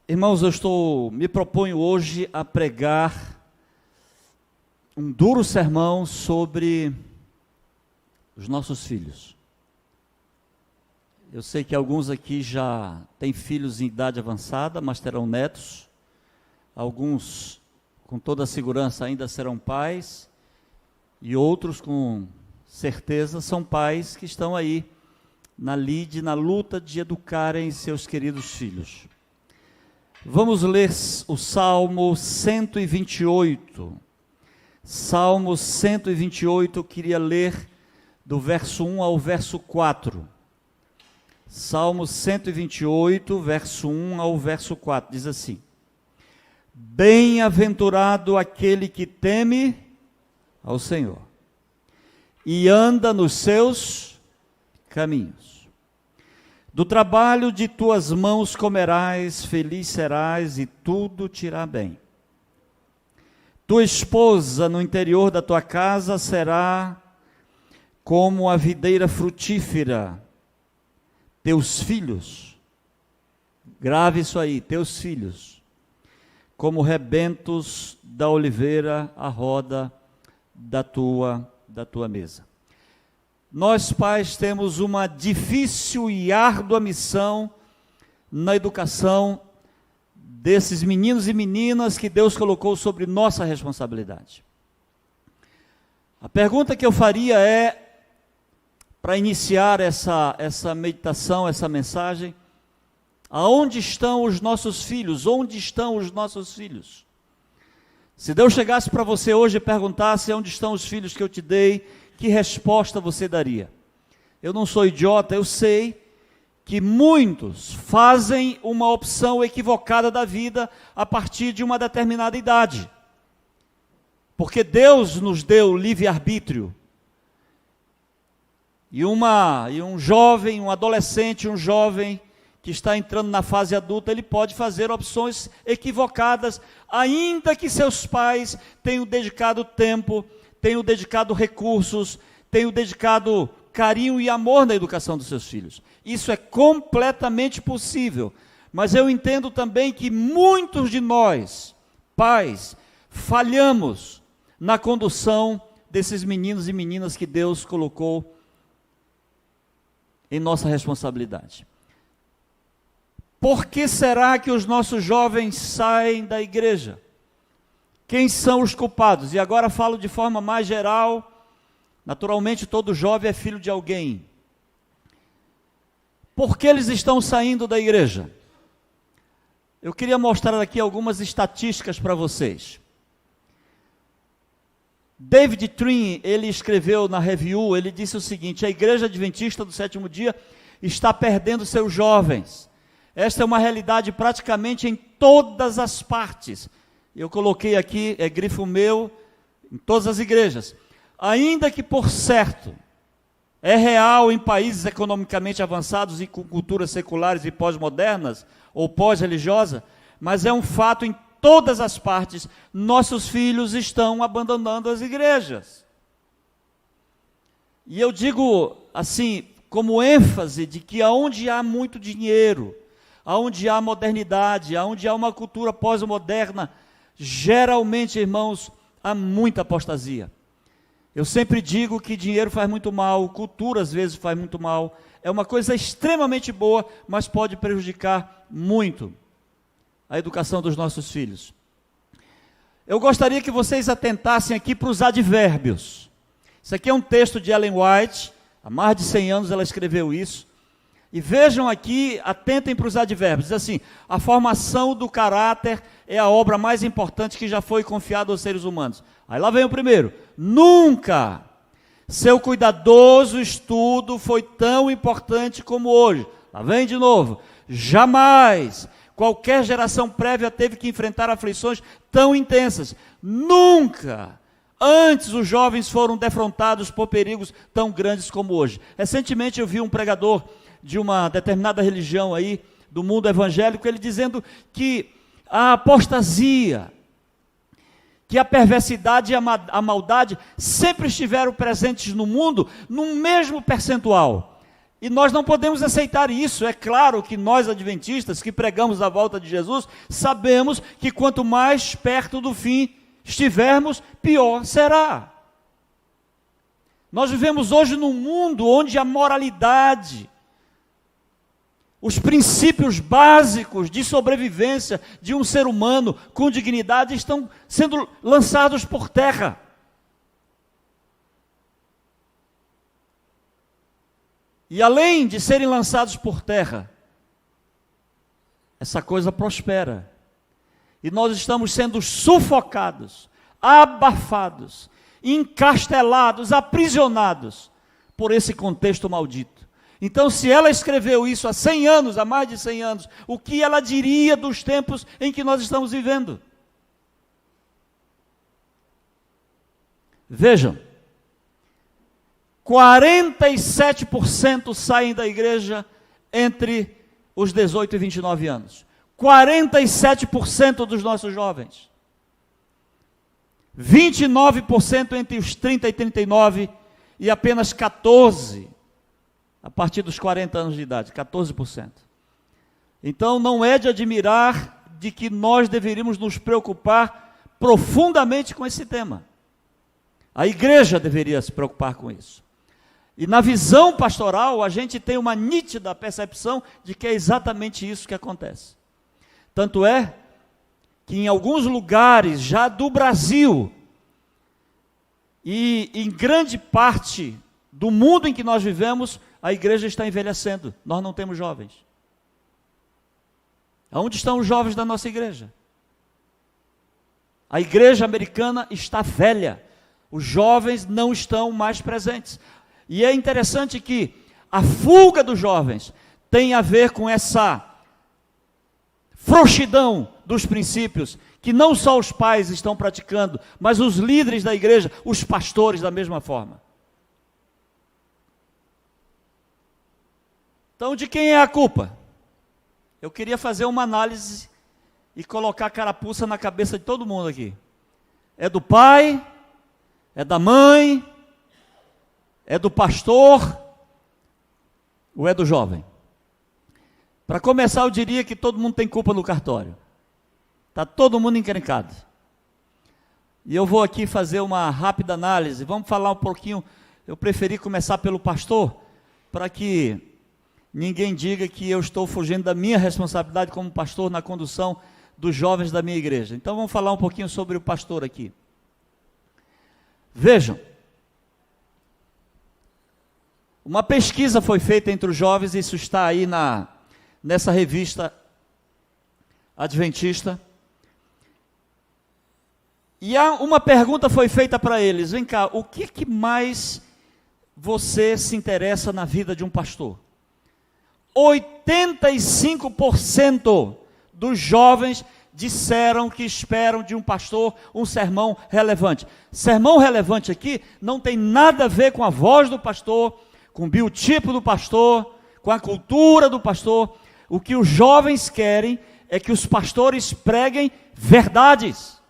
Irmãos, me proponho hoje a pregar um duro sermão sobre os nossos filhos. Eu sei que alguns aqui já têm filhos em idade avançada, mas terão netos. Alguns, com toda a segurança, ainda serão pais. E outros, com certeza, são pais que estão aí na lide, na luta de educarem seus queridos filhos. Vamos ler o Salmo 128. Salmo 128, eu queria ler do verso 1 ao verso 4. Salmo 128, verso 1 ao verso 4, diz assim: Bem-aventurado aquele que teme ao Senhor e anda nos seus caminhos. Do trabalho de tuas mãos comerás, feliz serás e tudo te irá bem. Tua esposa no interior da tua casa será como a videira frutífera. Teus filhos, grave isso aí, teus filhos, como rebentos da oliveira à roda da tua mesa. Nós, pais, temos uma difícil e árdua missão na educação desses meninos e meninas que Deus colocou sobre nossa responsabilidade. A pergunta que eu faria é, para iniciar essa meditação, essa mensagem: aonde estão os nossos filhos? Onde estão os nossos filhos? Se Deus chegasse para você hoje e perguntasse onde estão os filhos que eu te dei, que resposta você daria? Eu não sou idiota, eu sei que muitos fazem uma opção equivocada da vida a partir de uma determinada idade. Porque Deus nos deu livre-arbítrio. E um jovem, um adolescente, um jovem que está entrando na fase adulta, ele pode fazer opções equivocadas, ainda que seus pais tenham dedicado tempo, tenham dedicado recursos, tenham dedicado carinho e amor na educação dos seus filhos. Isso é completamente possível. Mas eu entendo também que muitos de nós, pais, falhamos na condução desses meninos e meninas que Deus colocou em nossa responsabilidade. Por que será que os nossos jovens saem da igreja? Quem são os culpados? E agora falo de forma mais geral. Naturalmente, todo jovem é filho de alguém. Por que eles estão saindo da igreja? Eu queria mostrar aqui algumas estatísticas para vocês. David Trin, ele escreveu na review, ele disse o seguinte: a Igreja Adventista do Sétimo Dia está perdendo seus jovens. Esta é uma realidade praticamente em todas as partes. Eu coloquei aqui, é grifo meu, em todas as igrejas. Ainda que, por certo, é real em países economicamente avançados e com culturas seculares e pós-modernas, ou pós-religiosas, mas é um fato em todas as partes, nossos filhos estão abandonando as igrejas. E eu digo assim, como ênfase de que aonde há muito dinheiro, aonde há modernidade, aonde há uma cultura pós-moderna, geralmente, irmãos, há muita apostasia. Eu sempre digo que dinheiro faz muito mal, cultura às vezes faz muito mal, é uma coisa extremamente boa, mas pode prejudicar muito a educação dos nossos filhos. Eu gostaria que vocês atentassem aqui para os advérbios. Isso aqui é um texto de Ellen White, há mais de 100 anos ela escreveu isso. E vejam aqui, atentem para os advérbios. Diz assim: a formação do caráter é a obra mais importante que já foi confiada aos seres humanos. Aí lá vem o primeiro: nunca seu cuidadoso estudo foi tão importante como hoje. Lá vem de novo: jamais qualquer geração prévia teve que enfrentar aflições tão intensas. Nunca antes os jovens foram defrontados por perigos tão grandes como hoje. Recentemente eu vi um pregador de uma determinada religião aí, do mundo evangélico, ele dizendo que a apostasia, que a perversidade e a maldade sempre estiveram presentes no mundo, num mesmo percentual. E nós não podemos aceitar isso. É claro que nós, adventistas, que pregamos a volta de Jesus, sabemos que quanto mais perto do fim estivermos, pior será. Nós vivemos hoje num mundo onde a moralidade, os princípios básicos de sobrevivência de um ser humano com dignidade estão sendo lançados por terra. E além de serem lançados por terra, essa coisa prospera. E nós estamos sendo sufocados, abafados, encastelados, aprisionados por esse contexto maldito. Então, se ela escreveu isso há 100 anos, há mais de 100 anos, o que ela diria dos tempos em que nós estamos vivendo? Vejam, 47% saem da igreja entre os 18 e 29 anos. 47% dos nossos jovens. 29% entre os 30 e 39 e apenas 14% a partir dos 40 anos de idade, 14%. Então não é de admirar de que nós deveríamos nos preocupar profundamente com esse tema. A igreja deveria se preocupar com isso. E na visão pastoral, a gente tem uma nítida percepção de que é exatamente isso que acontece. Tanto é que em alguns lugares já do Brasil e em grande parte do mundo em que nós vivemos, a igreja está envelhecendo, nós não temos jovens. Onde estão os jovens da nossa igreja? A igreja americana está velha, os jovens não estão mais presentes. E é interessante que a fuga dos jovens tem a ver com essa frouxidão dos princípios, que não só os pais estão praticando, mas os líderes da igreja, os pastores da mesma forma. Então, de quem é a culpa? Eu queria fazer uma análise e colocar a carapuça na cabeça de todo mundo aqui. É do pai? É da mãe? É do pastor? Ou é do jovem? Para começar, eu diria que todo mundo tem culpa no cartório. Está todo mundo encrencado. E eu vou aqui fazer uma rápida análise. Vamos falar um pouquinho. Eu preferi começar pelo pastor, para que ninguém diga que eu estou fugindo da minha responsabilidade como pastor na condução dos jovens da minha igreja. Então vamos falar um pouquinho sobre o pastor aqui. Vejam, uma pesquisa foi feita entre os jovens, isso está aí nessa revista adventista, e uma pergunta foi feita para eles: vem cá, o que mais você se interessa na vida de um pastor? 85% dos jovens disseram que esperam de um pastor um sermão relevante. Sermão relevante aqui não tem nada a ver com a voz do pastor, com o biotipo do pastor, com a cultura do pastor. O que os jovens querem é que os pastores preguem verdades.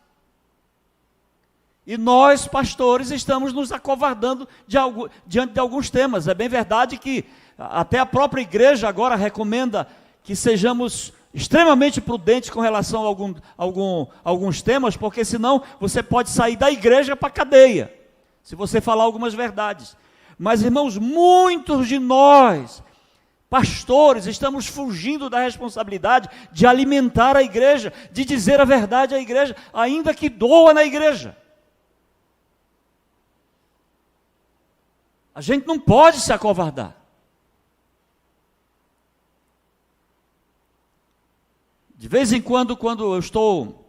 E nós, pastores, estamos nos acovardando diante de alguns temas. É bem verdade que até a própria igreja agora recomenda que sejamos extremamente prudentes com relação a alguns temas, porque senão você pode sair da igreja para a cadeia, se você falar algumas verdades. Mas, irmãos, muitos de nós, pastores, estamos fugindo da responsabilidade de alimentar a igreja, de dizer a verdade à igreja, ainda que doa na igreja. A gente não pode se acovardar. De vez em quando eu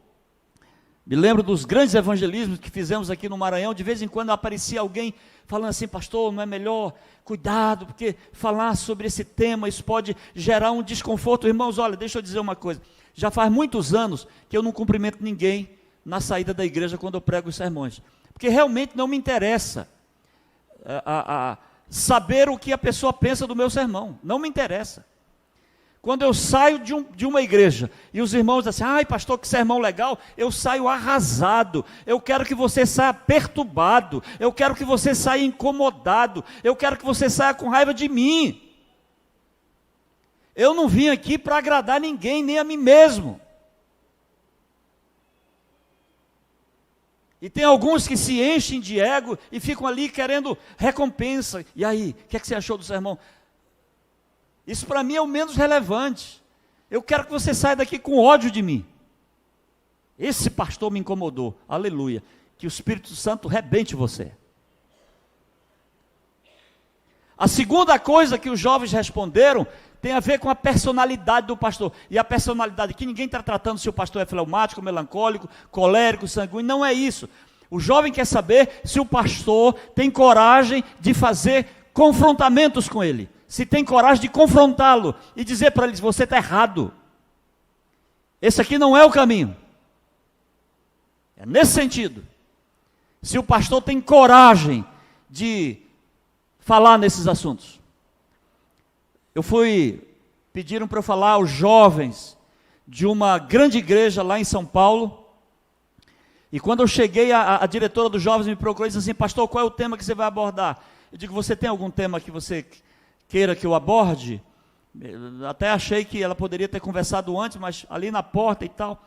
me lembro dos grandes evangelismos que fizemos aqui no Maranhão, de vez em quando aparecia alguém falando assim: pastor, não é melhor, cuidado, porque falar sobre esse tema, isso pode gerar um desconforto. Irmãos, olha, deixa eu dizer uma coisa, já faz muitos anos que eu não cumprimento ninguém na saída da igreja quando eu prego os sermões, porque realmente não me interessa saber o que a pessoa pensa do meu sermão, não me interessa. Quando eu saio de uma igreja e os irmãos dizem assim: ai pastor, que sermão legal, eu saio arrasado. Eu quero que você saia perturbado, eu quero que você saia incomodado, eu quero que você saia com raiva de mim. Eu não vim aqui para agradar ninguém, nem a mim mesmo. E tem alguns que se enchem de ego e ficam ali querendo recompensa. E aí, o que é que você achou do sermão? Isso para mim é o menos relevante. Eu quero que você saia daqui com ódio de mim. Esse pastor me incomodou. Aleluia. Que o Espírito Santo rebente você. A segunda coisa que os jovens responderam tem a ver com a personalidade do pastor. E a personalidade aqui, ninguém está tratando se o pastor é fleumático, melancólico, colérico, sanguíneo, não é isso. O jovem quer saber se o pastor tem coragem de fazer confrontamentos com ele. Se tem coragem de confrontá-lo e dizer para ele, você está errado. Esse aqui não é o caminho. É nesse sentido. Se o pastor tem coragem de falar nesses assuntos. Pediram para eu falar aos jovens de uma grande igreja lá em São Paulo. E quando eu cheguei, a diretora dos jovens me procurou e disse assim, pastor, qual é o tema que você vai abordar? Eu digo, você tem algum tema que você queira que eu aborde? Até achei que ela poderia ter conversado antes, mas ali na porta e tal.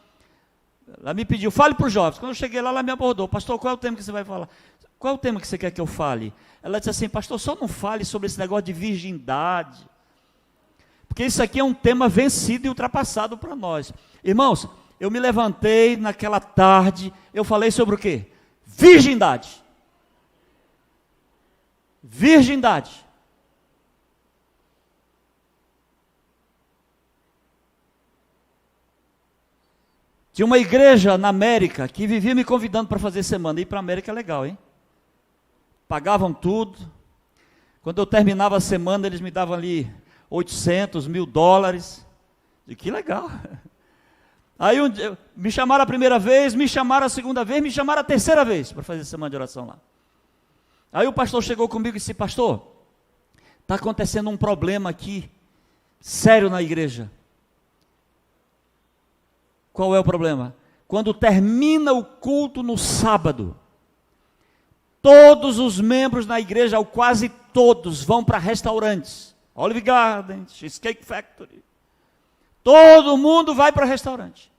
Ela me pediu, fale para os jovens. Quando eu cheguei lá, ela me abordou. Pastor, qual é o tema que você vai falar? Qual é o tema que você quer que eu fale? Ela disse assim, pastor, só não fale sobre esse negócio de virgindade. Porque isso aqui é um tema vencido e ultrapassado para nós. Irmãos, eu me levantei naquela tarde, eu falei sobre o quê? Virgindade. Virgindade. Tinha uma igreja na América que vivia me convidando para fazer semana. Ir para a América é legal, hein? Pagavam tudo. Quando eu terminava a semana, eles me davam ali 800, $1.000. E que legal. Aí me chamaram a primeira vez, me chamaram a segunda vez, me chamaram a terceira vez para fazer semana de oração lá. Aí o pastor chegou comigo e disse, pastor, está acontecendo um problema aqui, sério na igreja. Qual é o problema? Quando termina o culto no sábado, todos os membros da igreja, ou quase todos, vão para restaurantes. Olive Garden, Cheesecake Factory. Todo mundo vai para restaurante.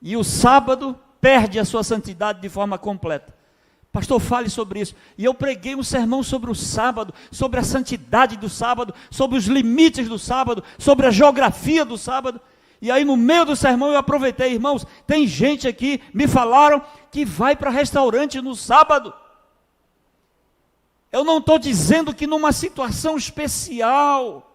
E o sábado perde a sua santidade de forma completa. Pastor, fale sobre isso. E eu preguei um sermão sobre o sábado, sobre a santidade do sábado, sobre os limites do sábado, sobre a geografia do sábado. E aí no meio do sermão eu aproveitei, irmãos, tem gente aqui, me falaram, que vai para restaurante no sábado. Eu não estou dizendo que numa situação especial,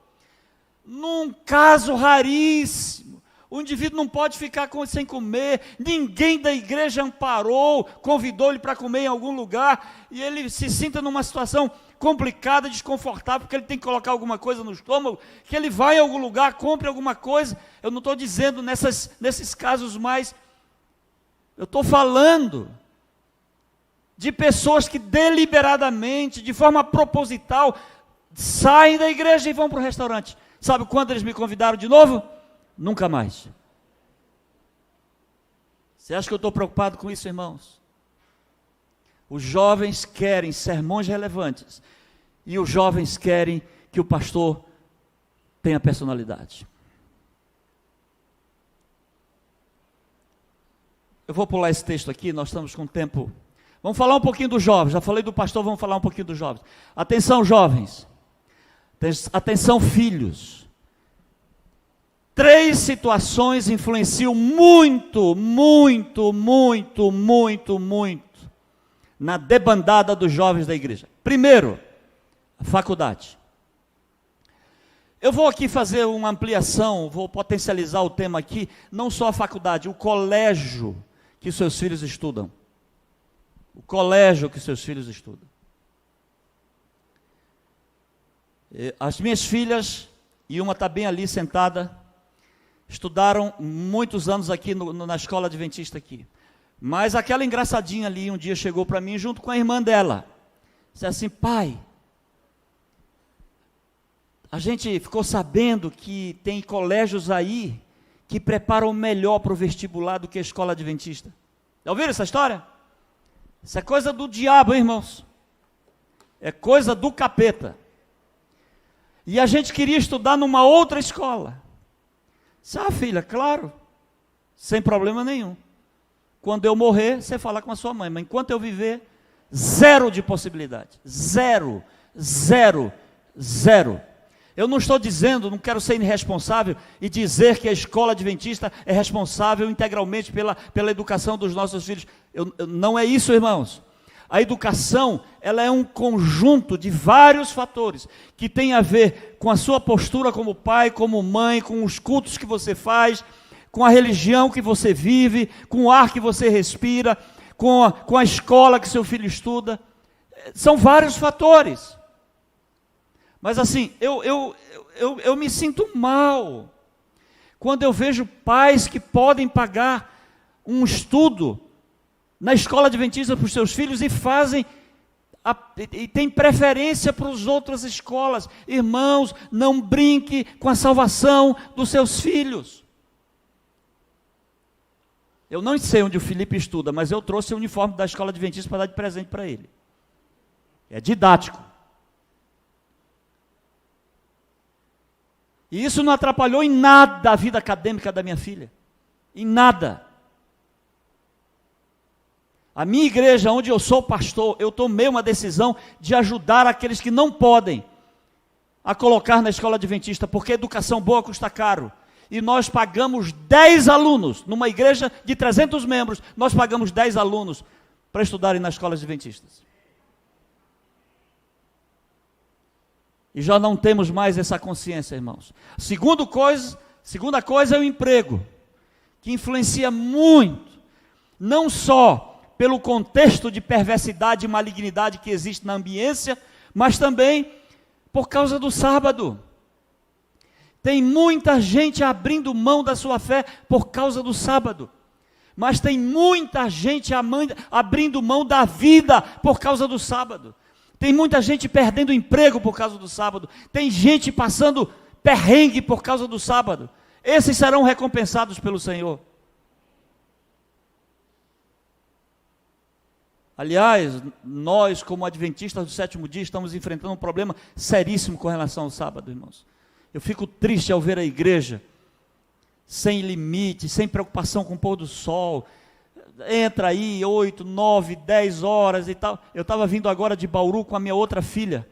num caso raríssimo, o indivíduo não pode ficar sem comer, ninguém da igreja amparou, convidou ele para comer em algum lugar, e ele se sinta numa situação complicada, desconfortável, porque ele tem que colocar alguma coisa no estômago, que ele vai em algum lugar, compre alguma coisa. Eu não estou dizendo nesses casos mais, eu estou falando de pessoas que deliberadamente, de forma proposital, saem da igreja e vão para o restaurante. Sabe quando eles me convidaram de novo? Nunca mais. Você acha que eu estou preocupado com isso, irmãos? Os jovens querem sermões relevantes e os jovens querem que o pastor tenha personalidade. Eu vou pular esse texto aqui, nós estamos com tempo. Vamos falar um pouquinho dos jovens. Já falei do pastor, vamos falar um pouquinho dos jovens. Atenção, jovens. Atenção, filhos. 3 situações influenciam muito na debandada dos jovens da igreja. Primeiro, a faculdade. Eu vou aqui fazer uma ampliação, vou potencializar o tema aqui, não só a faculdade, o colégio que seus filhos estudam. O colégio que seus filhos estudam. As minhas filhas, e uma está bem ali sentada, estudaram muitos anos aqui na escola adventista aqui. Mas aquela engraçadinha ali um dia chegou para mim junto com a irmã dela. Disse assim, pai, a gente ficou sabendo que tem colégios aí que preparam melhor para o vestibular do que a escola adventista. Já ouviram essa história? Isso é coisa do diabo, hein, irmãos? É coisa do capeta. E a gente queria estudar numa outra escola. Filha, claro, sem problema nenhum. Quando eu morrer, você fala com a sua mãe, mas enquanto eu viver, zero de possibilidade. Zero, zero, zero. Eu não estou dizendo, não quero ser irresponsável e dizer que a escola adventista é responsável integralmente pela educação dos nossos filhos. Não é isso, irmãos. A educação, ela é um conjunto de vários fatores que tem a ver com a sua postura como pai, como mãe, com os cultos que você faz, com a religião que você vive, com o ar que você respira, com a escola que seu filho estuda. São vários fatores. Mas assim, eu me sinto mal quando eu vejo pais que podem pagar um estudo na escola adventista para os seus filhos e e tem preferência para as outras escolas. Irmãos, não brinque com a salvação dos seus filhos. Eu não sei onde o Felipe estuda, mas eu trouxe o uniforme da escola adventista para dar de presente para ele. É didático. E isso não atrapalhou em nada a vida acadêmica da minha filha. Em nada. A minha igreja, onde eu sou pastor, eu tomei uma decisão de ajudar aqueles que não podem a colocar na escola adventista, porque educação boa custa caro. E nós pagamos 10 alunos, numa igreja de 300 membros, nós pagamos 10 alunos para estudarem nas escolas adventistas. E já não temos mais essa consciência, irmãos. Segunda coisa é o emprego, que influencia muito, não só pelo contexto de perversidade e malignidade que existe na ambiência, mas também por causa do sábado. Tem muita gente abrindo mão da sua fé por causa do sábado, mas tem muita gente abrindo mão da vida por causa do sábado. Tem muita gente perdendo emprego por causa do sábado. Tem gente passando perrengue por causa do sábado. Esses serão recompensados pelo Senhor. Aliás, nós como adventistas do sétimo dia estamos enfrentando um problema seríssimo com relação ao sábado, irmãos. Eu fico triste ao ver a igreja sem limite, sem preocupação com o pôr do sol. Entra aí 8, 9, 10 horas e tal. Eu estava vindo agora de Bauru com a minha outra filha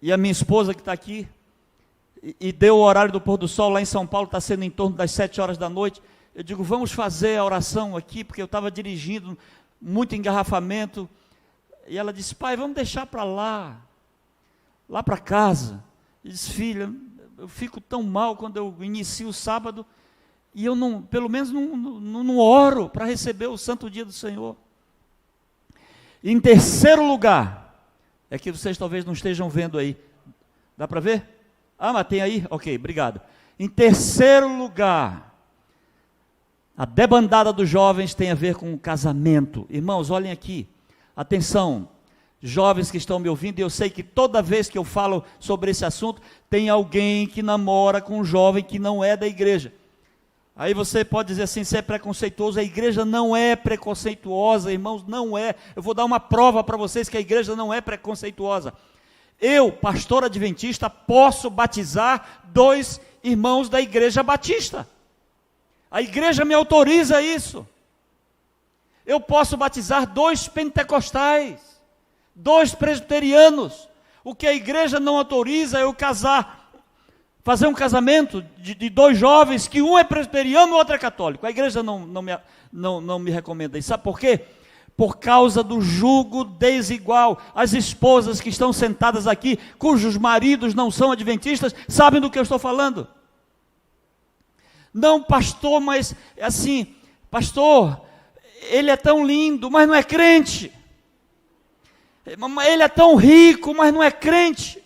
e a minha esposa que está aqui, e deu o horário do pôr do sol. Lá em São Paulo está sendo em torno das 7 horas da noite. Eu digo, vamos fazer a oração aqui, porque eu estava dirigindo, muito engarrafamento, e ela disse, pai, vamos deixar para lá para casa. Eu disse, filha, eu fico tão mal quando eu inicio o sábado, e eu não, pelo menos não oro para receber o santo dia do Senhor. E em terceiro lugar, é que vocês talvez não estejam vendo aí, dá para ver? Mas tem aí? Ok, obrigado. Em terceiro lugar, a debandada dos jovens tem a ver com o casamento. Irmãos, olhem aqui, atenção, jovens que estão me ouvindo, e eu sei que toda vez que eu falo sobre esse assunto, tem alguém que namora com um jovem que não é da igreja. Aí você pode dizer assim, você é preconceituoso. A igreja não é preconceituosa, irmãos, não é. Eu vou dar uma prova para vocês que a igreja não é preconceituosa. Eu, pastor adventista, posso batizar 2 irmãos da igreja batista. A igreja me autoriza isso. Eu posso batizar 2 pentecostais, 2 presbiterianos. O que a igreja não autoriza é eu fazer um casamento de 2 jovens, que um é presbiteriano e o outro é católico. A igreja não me recomenda isso. Sabe por quê? Por causa do jugo desigual. As esposas que estão sentadas aqui, cujos maridos não são adventistas, sabem do que eu estou falando. Não, pastor, mas assim, pastor, ele é tão lindo, mas não é crente. Ele é tão rico, mas não é crente.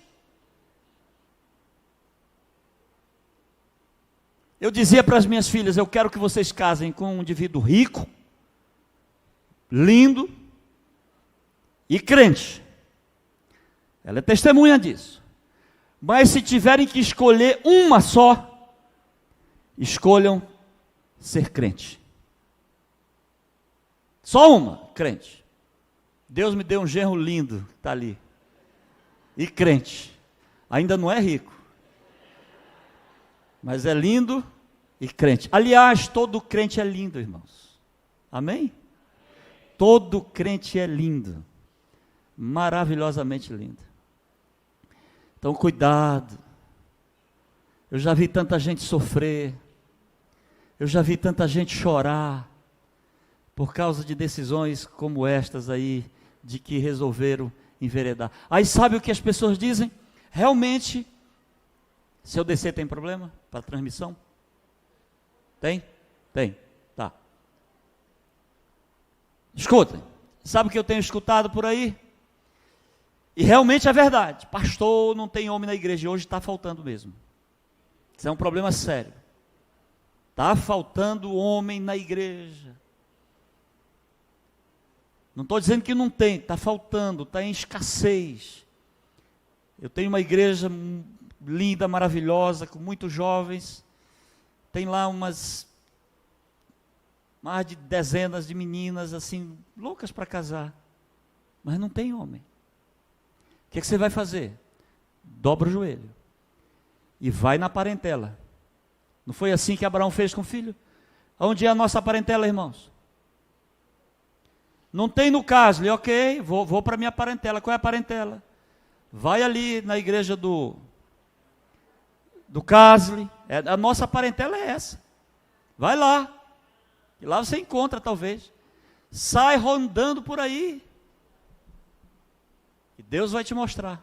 Eu dizia para as minhas filhas, eu quero que vocês casem com um indivíduo rico, lindo e crente. Ela é testemunha disso. Mas se tiverem que escolher uma só, escolham ser crente. Só uma, crente. Deus me deu um genro lindo, está ali. E crente. Ainda não é rico, mas é lindo e crente. Aliás, todo crente é lindo, irmãos. Amém? Todo crente é lindo, maravilhosamente lindo. Então, cuidado. Eu já vi tanta gente sofrer, eu já vi tanta gente chorar, por causa de decisões como estas aí, de que resolveram enveredar. Aí sabe o que as pessoas dizem? Realmente, se eu descer tem problema para a transmissão? Tem? Tem, tá. Escutem, sabe o que eu tenho escutado por aí? E realmente é verdade, pastor, não tem homem na igreja, e hoje está faltando mesmo. Isso é um problema sério. Está faltando homem na igreja. Não estou dizendo que não tem, está faltando, está em escassez. Eu tenho uma igreja linda, maravilhosa, com muitos jovens. Tem lá mais de dezenas de meninas, assim, loucas para casar. Mas não tem homem. O que você vai fazer? Dobra o joelho. E vai na parentela. Não foi assim que Abraão fez com o filho? Onde é a nossa parentela, irmãos? Não tem no Casle, ok, vou para a minha parentela. Qual é a parentela? Vai ali na igreja do Casle. A nossa parentela é essa. Vai lá. E lá você encontra, talvez. Sai rondando por aí. E Deus vai te mostrar.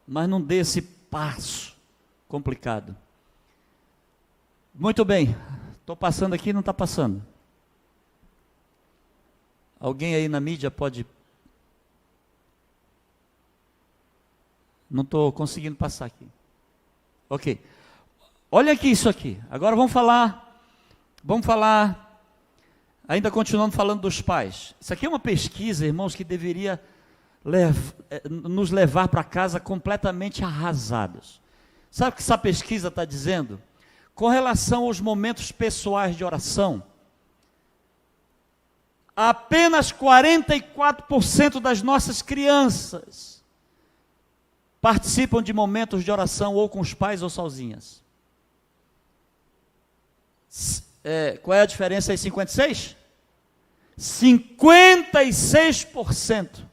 Mas não dê esse passo complicado. Muito bem. Estou passando aqui, não está passando. Alguém aí na mídia pode... Não estou conseguindo passar aqui. Ok. Olha aqui isso aqui. Agora vamos falar, ainda continuando falando dos pais. Isso aqui é uma pesquisa, irmãos, que deveria nos levar para casa completamente arrasados. Sabe o que essa pesquisa está dizendo? Com relação aos momentos pessoais de oração, apenas 44% das nossas crianças participam de momentos de oração ou com os pais ou sozinhas. Qual é a diferença aí? 56? 56%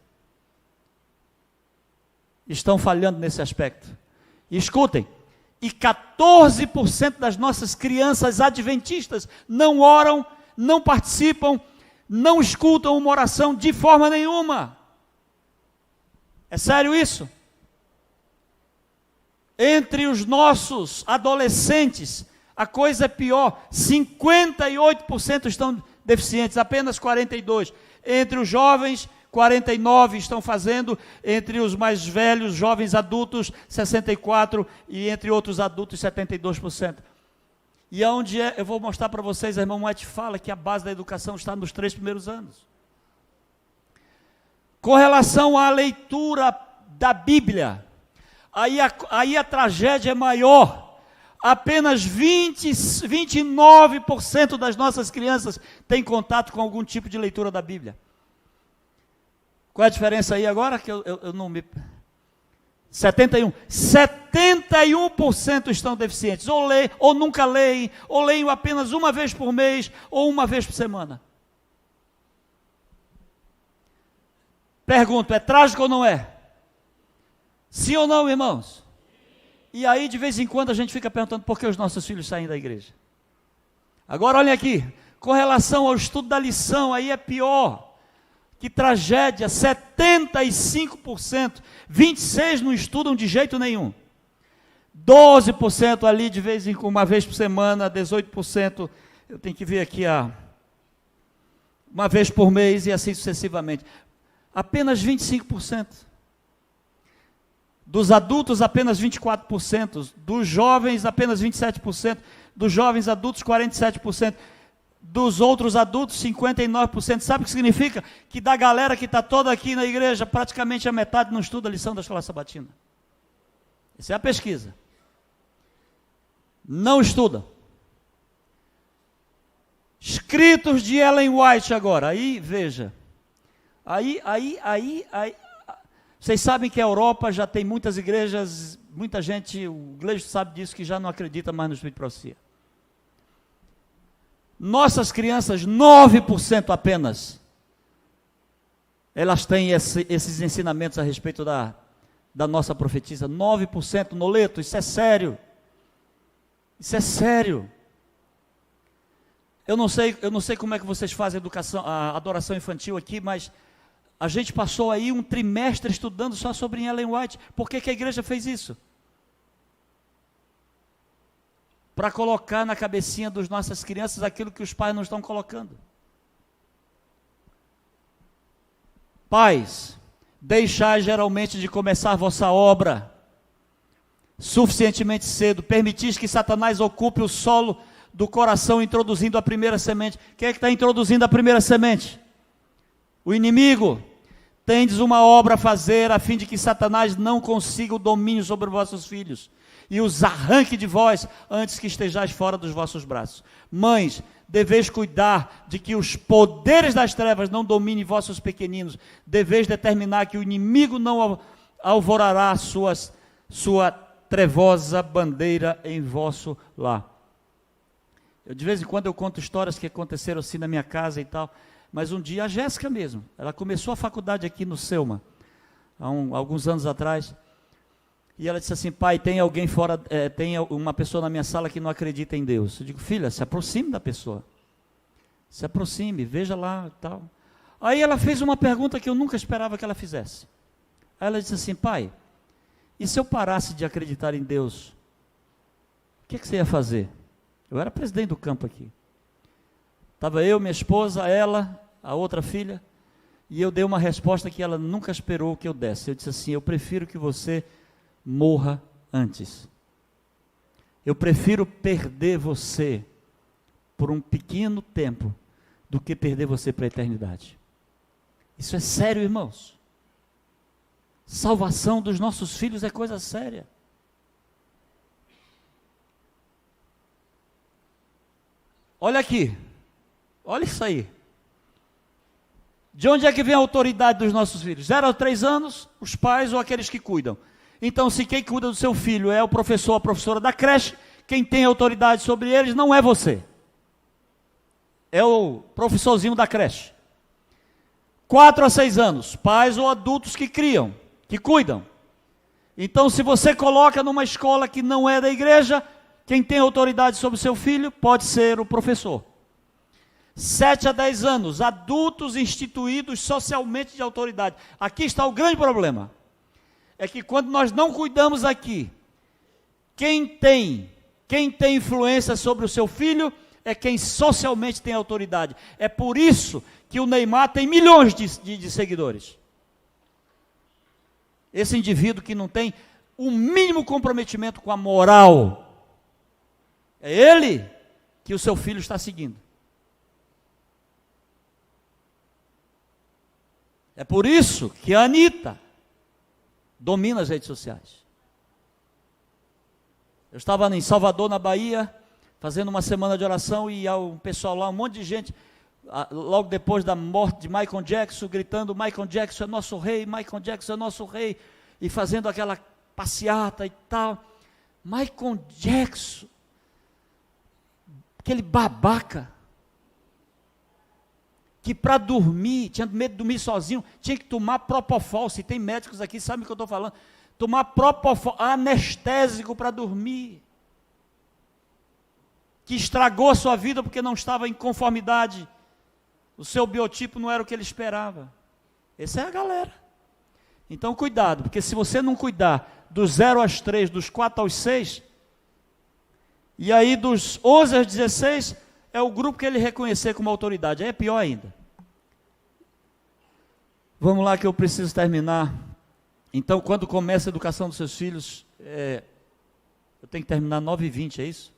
estão falhando nesse aspecto. E escutem, e 14% das nossas crianças adventistas não oram, não participam, não escutam uma oração de forma nenhuma. É sério isso? Entre os nossos adolescentes, a coisa é pior. 58% estão deficientes, apenas 42%. Entre os jovens, 49% estão fazendo. Entre os mais velhos, jovens adultos, 64%. E entre outros adultos, 72%. E aonde é, eu vou mostrar para vocês, a irmã Moete fala que a base da educação está nos 3 primeiros anos. Com relação à leitura da Bíblia, aí a tragédia é maior. Apenas 29% das nossas crianças têm contato com algum tipo de leitura da Bíblia. Qual é a diferença aí agora? Que eu não me... 71% estão deficientes, ou nunca leem, ou leem apenas uma vez por mês, ou uma vez por semana. Pergunto, é trágico ou não é? Sim ou não, irmãos? E aí, de vez em quando, a gente fica perguntando por que os nossos filhos saem da igreja. Agora, olhem aqui, com relação ao estudo da lição, aí é pior. Que tragédia, 75%, 26% não estudam de jeito nenhum. 12% ali, de vez em quando, uma vez por semana, 18%, eu tenho que ver aqui, uma vez por mês e assim sucessivamente. Apenas 25%. Dos adultos, apenas 24%, dos jovens, apenas 27%, dos jovens adultos, 47%, dos outros adultos, 59%. Sabe o que significa? Que da galera que está toda aqui na igreja, praticamente a metade não estuda a lição da escola sabatina. Essa é a pesquisa. Não estuda. Escritos de Ellen White agora, aí veja, aí, Vocês sabem que a Europa já tem muitas igrejas, muita gente, o Gleice sabe disso, que já não acredita mais no Espírito de Profecia. Nossas crianças, 9% apenas, elas têm esses ensinamentos a respeito da nossa profetisa. 9%, Noleto, isso é sério. Isso é sério. Eu não sei como é que vocês fazem a adoração infantil aqui, mas a gente passou aí um trimestre estudando só sobre Ellen White. Por que a igreja fez isso? Para colocar na cabecinha das nossas crianças aquilo que os pais não estão colocando. Pais, deixai geralmente de começar vossa obra suficientemente cedo, permitis que Satanás ocupe o solo do coração, introduzindo a primeira semente. Quem é que está introduzindo a primeira semente? O inimigo. Tendes uma obra a fazer, a fim de que Satanás não consiga o domínio sobre vossos filhos, e os arranque de vós, antes que estejais fora dos vossos braços. Mães, deveis cuidar de que os poderes das trevas não dominem vossos pequeninos, deveis determinar que o inimigo não alvorará sua trevosa bandeira em vosso lar. De vez em quando eu conto histórias que aconteceram assim na minha casa e tal, mas um dia a Jéssica mesmo, ela começou a faculdade aqui no Selma, há alguns anos atrás, e ela disse assim: pai, tem alguém fora, tem uma pessoa na minha sala que não acredita em Deus. Eu digo: filha, se aproxime da pessoa, se aproxime, veja lá e tal. Aí ela fez uma pergunta que eu nunca esperava que ela fizesse. Aí ela disse assim: pai, e se eu parasse de acreditar em Deus, o que você ia fazer? Eu era presidente do campo aqui. Estava eu, minha esposa, ela, a outra filha, e eu dei uma resposta que ela nunca esperou que eu desse. Eu disse assim: eu prefiro que você morra antes. Eu prefiro perder você por um pequeno tempo do que perder você para a eternidade. Isso é sério, irmãos. Salvação dos nossos filhos é coisa séria. Olha aqui. Olha isso aí. De onde é que vem a autoridade dos nossos filhos? 0 a 3 anos, os pais ou aqueles que cuidam. Então, se quem cuida do seu filho é o professor ou a professora da creche, quem tem autoridade sobre eles não é você. É o professorzinho da creche. 4 a 6 anos, pais ou adultos que criam, que cuidam. Então, se você coloca numa escola que não é da igreja, quem tem autoridade sobre o seu filho pode ser o professor. 7 a 10 anos, adultos instituídos socialmente de autoridade. Aqui está o grande problema. É que quando nós não cuidamos aqui, quem tem influência sobre o seu filho é quem socialmente tem autoridade. É por isso que o Neymar tem milhões de seguidores. Esse indivíduo que não tem o mínimo comprometimento com a moral, é ele que o seu filho está seguindo. É por isso que a Anitta domina as redes sociais. Eu estava em Salvador, na Bahia, fazendo uma semana de oração, e um pessoal lá, um monte de gente, logo depois da morte de Michael Jackson, gritando: Michael Jackson é nosso rei, Michael Jackson é nosso rei, e fazendo aquela passeata e tal. Michael Jackson, aquele babaca, que para dormir, tinha medo de dormir sozinho, tinha que tomar Propofol. Se tem médicos aqui, sabem o que eu estou falando. Tomar Propofol, anestésico para dormir. Que estragou a sua vida porque não estava em conformidade. O seu biotipo não era o que ele esperava. Essa é a galera. Então cuidado, porque se você não cuidar dos 0 aos 3, dos 4 aos 6, e aí dos 11 aos 16... é o grupo que ele reconhecer como autoridade. Aí é pior ainda. Vamos lá que eu preciso terminar. Então, quando começa a educação dos seus filhos, eu tenho que terminar 9h20, é isso?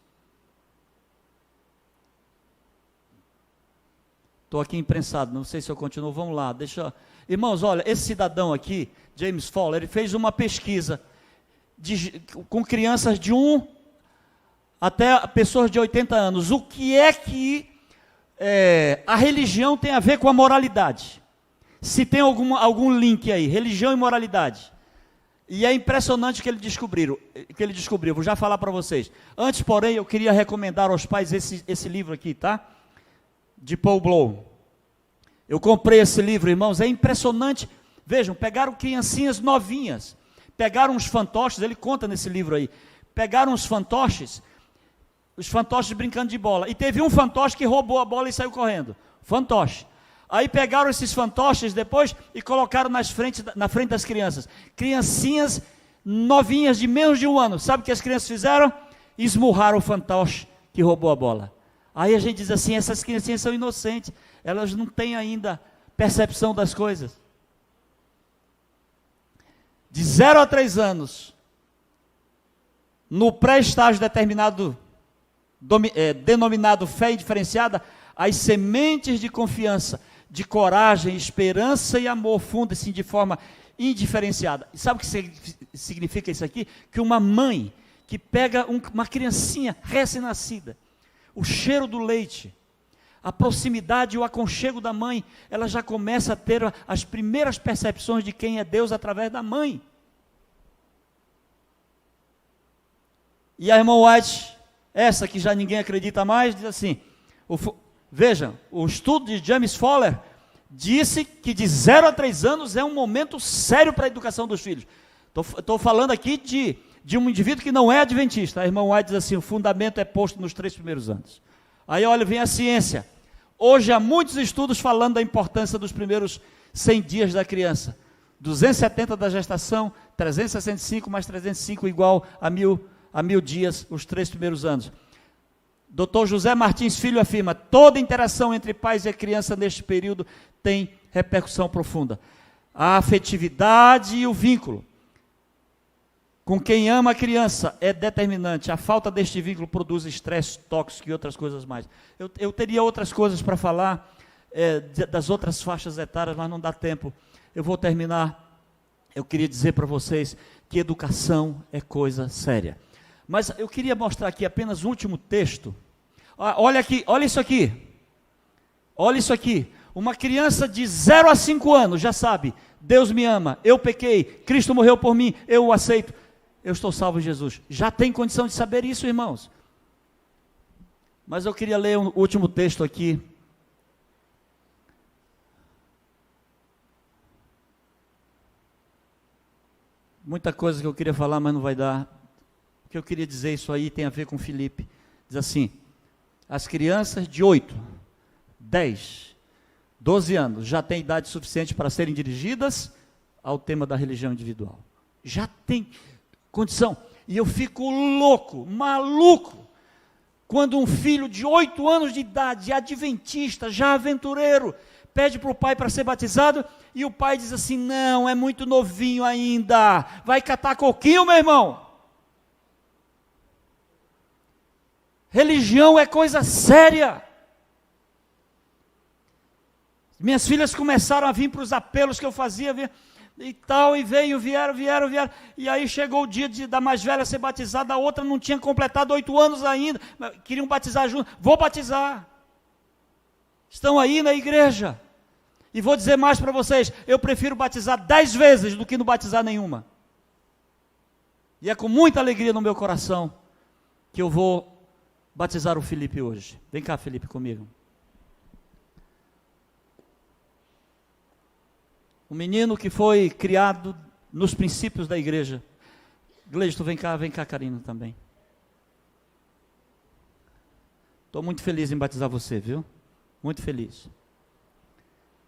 Estou aqui imprensado, não sei se eu continuo. Vamos lá, Irmãos, olha, esse cidadão aqui, James Fowler, ele fez uma pesquisa com crianças de 1 até pessoas de 80 anos. O que é que a religião tem a ver com a moralidade? se tem algum link aí, religião e moralidade. E é impressionante o que ele descobriu, vou já falar para vocês. Antes, porém, eu queria recomendar aos pais esse livro aqui, tá? De Paul Blow. Eu comprei esse livro, irmãos, é impressionante. Vejam, pegaram criancinhas novinhas, pegaram uns fantoches, ele conta nesse livro aí, pegaram os fantoches brincando de bola, e teve um fantoche que roubou a bola e saiu correndo, fantoche. Aí pegaram esses fantoches depois e colocaram na frente das crianças, criancinhas novinhas de menos de 1 ano, sabe o que as crianças fizeram? Esmurraram o fantoche que roubou a bola. Aí a gente diz assim, essas criancinhas são inocentes, elas não têm ainda percepção das coisas. De 0 a 3 anos, no pré-estágio determinado, denominado fé indiferenciada, as sementes de confiança, de coragem, esperança e amor fundem-se de forma indiferenciada. E sabe o que significa isso aqui? Que uma mãe que pega uma criancinha recém-nascida, o cheiro do leite, a proximidade e o aconchego da mãe, ela já começa a ter as primeiras percepções de quem é Deus através da mãe. E a irmã White, essa que já ninguém acredita mais, diz assim, vejam, o estudo de James Fowler disse que de 0 a 3 anos é um momento sério para a educação dos filhos. Estou falando aqui de um indivíduo que não é adventista. A irmã White diz assim, o fundamento é posto nos 3 primeiros anos. Aí olha, vem a ciência. Hoje há muitos estudos falando da importância dos primeiros 100 dias da criança. 270 da gestação, 365 mais 305 igual a 1000 dias, os 3 primeiros anos. Dr. José Martins Filho afirma, toda interação entre pais e criança neste período tem repercussão profunda. A afetividade e o vínculo com quem ama a criança é determinante. A falta deste vínculo produz estresse tóxico e outras coisas mais. Eu teria outras coisas para falar das outras faixas etárias, mas não dá tempo. Eu vou terminar. Eu queria dizer para vocês que educação é coisa séria. Mas eu queria mostrar aqui apenas um último texto. Olha aqui, olha isso aqui. Olha isso aqui. Uma criança de 0 a 5 anos já sabe, Deus me ama, eu pequei, Cristo morreu por mim, eu o aceito, eu estou salvo em Jesus. Já tem condição de saber isso, irmãos. Mas eu queria ler um último texto aqui. Muita coisa que eu queria falar, mas não vai dar. O que eu queria dizer, isso aí tem a ver com Filipe. Diz assim, as crianças de 8, 10, 12 anos já têm idade suficiente para serem dirigidas ao tema da religião individual. Já tem condição. E eu fico louco, maluco, quando um filho de 8 anos de idade, adventista, já aventureiro, pede para o pai para ser batizado, e o pai diz assim, não, é muito novinho ainda, vai catar coquinho, meu irmão. Religião é coisa séria. Minhas filhas começaram a vir para os apelos que eu fazia, e tal, e vieram, e aí chegou o dia da mais velha ser batizada, a outra não tinha completado 8 anos ainda, queriam batizar junto, vou batizar. Estão aí na igreja. E vou dizer mais para vocês, eu prefiro batizar 10 vezes do que não batizar nenhuma. E é com muita alegria no meu coração que eu vou batizar o Felipe hoje. Vem cá, Felipe, comigo. Um menino que foi criado nos princípios da igreja. Gleide, tu vem cá, Karina, também. Estou muito feliz em batizar você, viu? Muito feliz.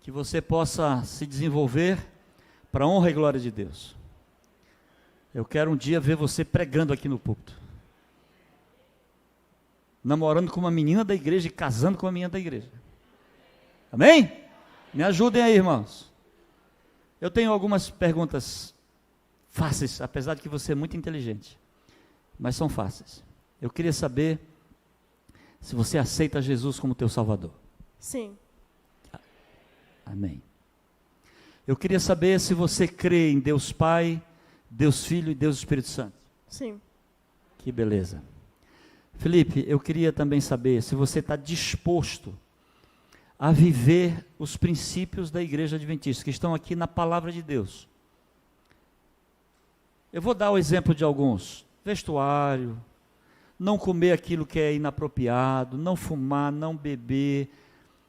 Que você possa se desenvolver para a honra e glória de Deus. Eu quero um dia ver você pregando aqui no púlpito. Namorando com uma menina da igreja e casando com uma menina da igreja. Amém? Me ajudem aí, irmãos. Eu tenho algumas perguntas fáceis, apesar de que você é muito inteligente. Mas são fáceis. Eu queria saber se você aceita Jesus como teu Salvador. Sim. Amém. Eu queria saber se você crê em Deus Pai, Deus Filho e Deus Espírito Santo. Sim. Que beleza. Felipe, eu queria também saber se você está disposto a viver os princípios da Igreja Adventista, que estão aqui na Palavra de Deus. Eu vou dar o exemplo de alguns: vestuário, não comer aquilo que é inapropriado, não fumar, não beber,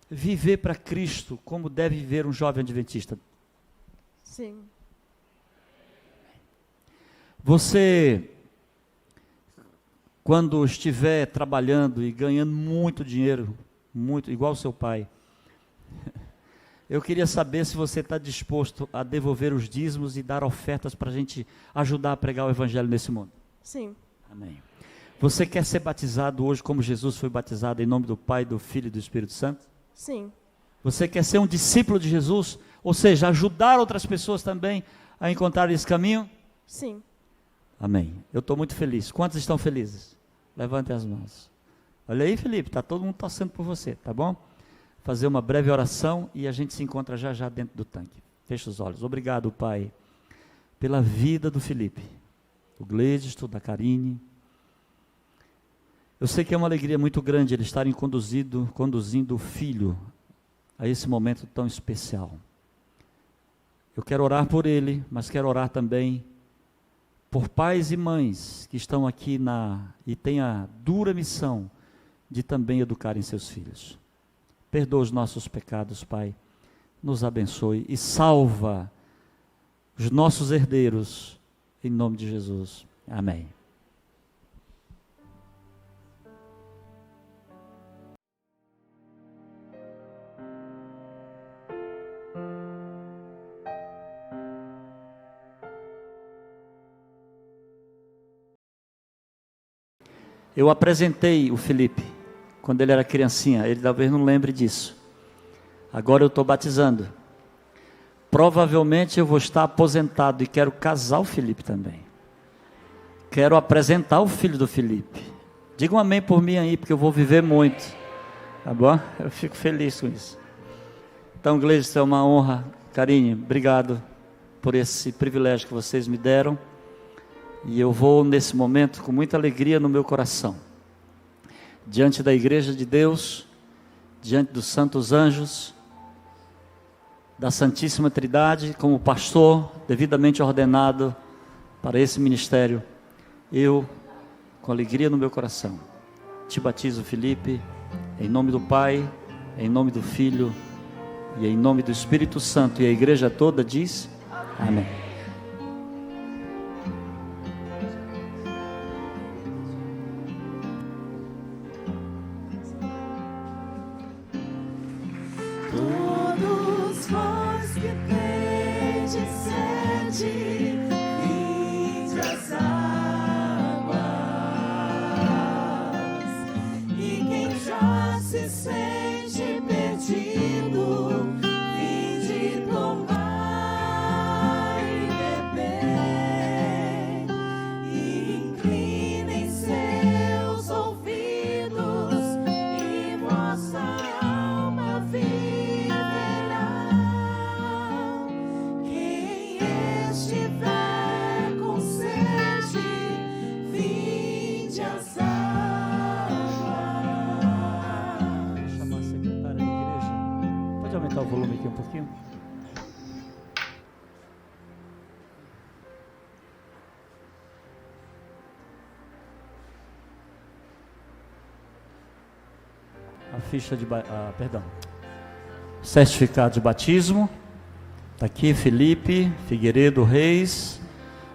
viver para Cristo, como deve viver um jovem adventista. Sim. Você, quando estiver trabalhando e ganhando muito dinheiro, muito, igual o seu pai, eu queria saber se você está disposto a devolver os dízimos e dar ofertas para a gente ajudar a pregar o Evangelho nesse mundo. Sim. Amém. Você quer ser batizado hoje como Jesus foi batizado, em nome do Pai, do Filho e do Espírito Santo? Sim. Você quer ser um discípulo de Jesus? Ou seja, ajudar outras pessoas também a encontrar esse caminho? Sim. Amém. Eu estou muito feliz. Quantos estão felizes? Levantem as mãos. Olha aí, Felipe, está todo mundo torcendo por você, tá bom? Fazer uma breve oração e a gente se encontra já já dentro do tanque. Fecha os olhos. Obrigado, Pai, pela vida do Felipe, do Gleidsto, da Karine. Eu sei que é uma alegria muito grande eles estarem conduzindo o filho a esse momento tão especial. Eu quero orar por ele, mas quero orar também por pais e mães que estão aqui e têm a dura missão de também educarem seus filhos. Perdoa os nossos pecados, Pai, nos abençoe e salva os nossos herdeiros, em nome de Jesus. Amém. Eu apresentei o Felipe quando ele era criancinha, ele talvez não lembre disso. Agora eu estou batizando. Provavelmente eu vou estar aposentado e quero casar o Felipe também. Quero apresentar o filho do Felipe. Diga um amém por mim aí, porque eu vou viver muito. Tá bom? Eu fico feliz com isso. Então, Gleidson, é uma honra. Karine, obrigado por esse privilégio que vocês me deram. E eu vou nesse momento com muita alegria no meu coração, diante da Igreja de Deus, diante dos santos anjos, da Santíssima Trindade, como pastor devidamente ordenado para esse ministério. Eu, com alegria no meu coração, te batizo, Felipe, em nome do Pai, em nome do Filho e em nome do Espírito Santo. E a igreja toda diz: amém. Todos vós que tendes sede, vinde às águas, e quem já se sente perdido, vinde tomar e beber, e inclinem seus ouvidos, e vossa alma viverá. Quem estiver com sede, vinde às águas. Vou chamar a secretária da igreja. Pode aumentar o volume aqui um pouquinho? A ficha de certificado de batismo. Está aqui Felipe Figueiredo Reis,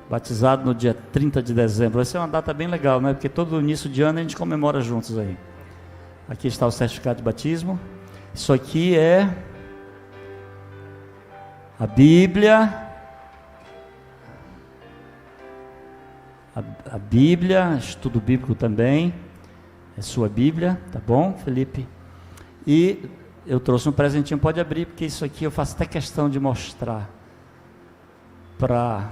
batizado no dia 30 de dezembro. Vai ser uma data bem legal, né? Porque todo início de ano a gente comemora juntos aí. Aqui está o certificado de batismo. Isso aqui é a Bíblia. A Bíblia, estudo bíblico também. É sua Bíblia, tá bom, Felipe? E eu trouxe um presentinho, pode abrir, porque isso aqui eu faço até questão de mostrar para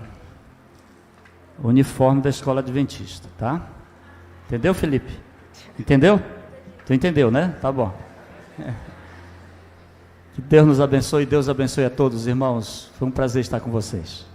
o uniforme da escola adventista, tá? Entendeu, Felipe? Entendeu? Tu entendeu, né? Tá bom. Que Deus nos abençoe e Deus abençoe a todos, irmãos. Foi um prazer estar com vocês.